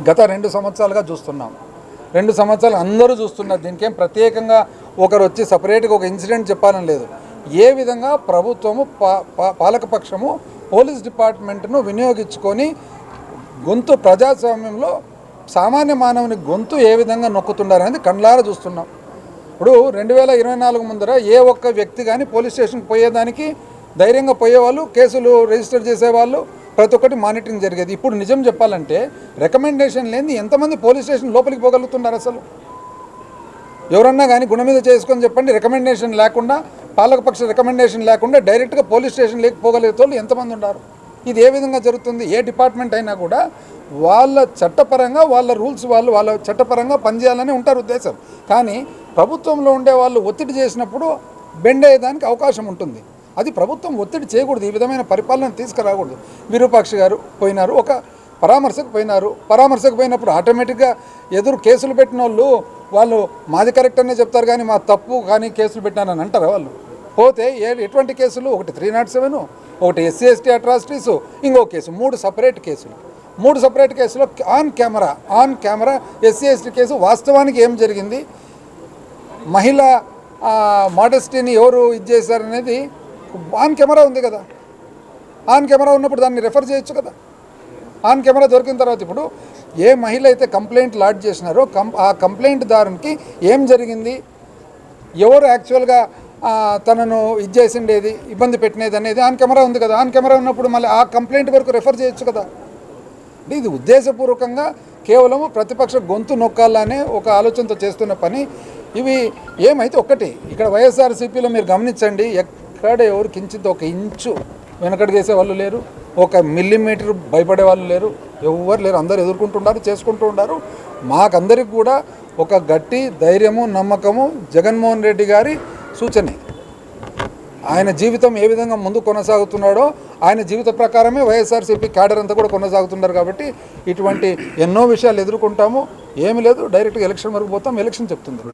గత 2 సంవత్సరాలుగా చూస్తున్నాం. 2 సంవత్సరాలు అందరూ చూస్తున్నారు. దీనికేం ప్రత్యేకంగా ఒకరు వచ్చి సపరేట్గా ఒక ఇన్సిడెంట్ చెప్పాలని లేదు. ఏ విధంగా ప్రభుత్వము పాలకపక్షము పోలీస్ డిపార్ట్మెంట్ను వినియోగించుకొని గొంతు ప్రజాస్వామ్యంలో సామాన్య మానవుని గొంతు ఏ విధంగా నొక్కుతున్నారనేది కళ్ళారా చూస్తున్నాం. ఇప్పుడు 2024 ముందర ఏ ఒక్క వ్యక్తి కానీ పోలీస్ స్టేషన్కి పోయేదానికి ధైర్యంగా పోయేవాళ్ళు, కేసులు రిజిస్టర్ చేసేవాళ్ళు, ప్రతి ఒక్కటి మానిటరింగ్ జరిగేది. ఇప్పుడు నిజం చెప్పాలంటే రికమెండేషన్ లేని ఎంతమంది పోలీస్ స్టేషన్ లోపలికి పోగలుగుతున్నారు? అసలు ఎవరన్నా కానీ గుణ మీద చేసుకొని చెప్పండి. రికమెండేషన్ లేకుండా, పాలకపక్ష రికమెండేషన్ లేకుండా డైరెక్ట్గా పోలీస్ స్టేషన్ లేకపోగలిగే వాళ్ళు ఎంతమంది ఉన్నారు? ఇది ఏ విధంగా జరుగుతుంది? ఏ డిపార్ట్మెంట్ అయినా కూడా వాళ్ళ చట్టపరంగా వాళ్ళ రూల్స్ వాళ్ళ చట్టపరంగా పనిచేయాలని ఉంటారు ఉద్దేశం. కానీ ప్రభుత్వంలో ఉండే వాళ్ళు ఒత్తిడి చేసినప్పుడు బెండ్ అయ్యేదానికి అవకాశం ఉంటుంది. అది ప్రభుత్వం ఒత్తిడి చేయకూడదు. ఈ విధమైన పరిపాలన తీసుకురాకూడదు. విరూపాక్ష గారు పోయినారు, ఒక పరామర్శకు పోయినారు. పరామర్శకు పోయినప్పుడు ఆటోమేటిక్గా ఎదురు కేసులు పెట్టిన వాళ్ళు మాది కరెక్ట్ అనే చెప్తారు, కానీ మా తప్పు కానీ కేసులు పెట్టానని అంటారు. వాళ్ళు పోతే ఎటువంటి కేసులు? ఒకటి 307, ఒకటి SC/ST అట్రాసిటీస్, ఇంకో కేసు, 3 సపరేట్ కేసులు. 3 సపరేట్ కేసులో ఆన్ కెమెరా SC/ST కేసు వాస్తవానికి ఏం జరిగింది, మహిళా మోడెస్టీని ఎవరు ఇది చేశారనేది ఆన్ కెమెరా ఉంది కదా. ఆన్ కెమెరా ఉన్నప్పుడు దాన్ని రెఫర్ చేయొచ్చు కదా. ఆన్ కెమెరా దొరికిన తర్వాత ఇప్పుడు ఏ మహిళ అయితే కంప్లైంట్ లాడ్జ్ చేసినారో ఆ కంప్లైంట్ దారునికి ఏం జరిగింది, ఎవరు యాక్చువల్గా తనను ఇది చేసిండేది, ఇబ్బంది పెట్టినది అనేది ఆన్ కెమెరా ఉంది కదా. ఆన్ కెమెరా ఉన్నప్పుడు మళ్ళీ ఆ కంప్లైంట్ వరకు రెఫర్ చేయొచ్చు కదా. అంటే ఇది ఉద్దేశపూర్వకంగా కేవలం ప్రతిపక్ష గొంతు నొక్కాలనే ఒక ఆలోచనతో చేస్తున్న పని. ఇవి ఏమైతే ఒక్కటి ఇక్కడ వైఎస్ఆర్సీపీలో మీరు గమనించండి, ఎక్కడ ఎవరు కించిత్ ఒక ఇంచు వెనకడు చేసే వాళ్ళు లేరు, 1 మిల్లీమీటర్ భయపడే వాళ్ళు లేరు, ఎవరు లేరు. అందరూ ఎదుర్కొంటున్నారు, చేసుకుంటూ ఉన్నారు. మాకందరికి కూడా ఒక గట్టి ధైర్యము, నమ్మకము జగన్మోహన్ రెడ్డి గారి సూచనే. ఆయన జీవితం ఏ విధంగా ముందు కొనసాగుతున్నాడో ఆయన జీవిత ప్రకారమే వైఎస్ఆర్సీపీ క్యాడర్ అంతా కూడా కొనసాగుతున్నారు. కాబట్టి ఇటువంటి ఎన్నో విషయాలు ఎదుర్కొంటాము. ఏమి లేదు, డైరెక్ట్గా ఎలక్షన్ వరకు పోతాం, ఎలక్షన్ చెప్తుంది.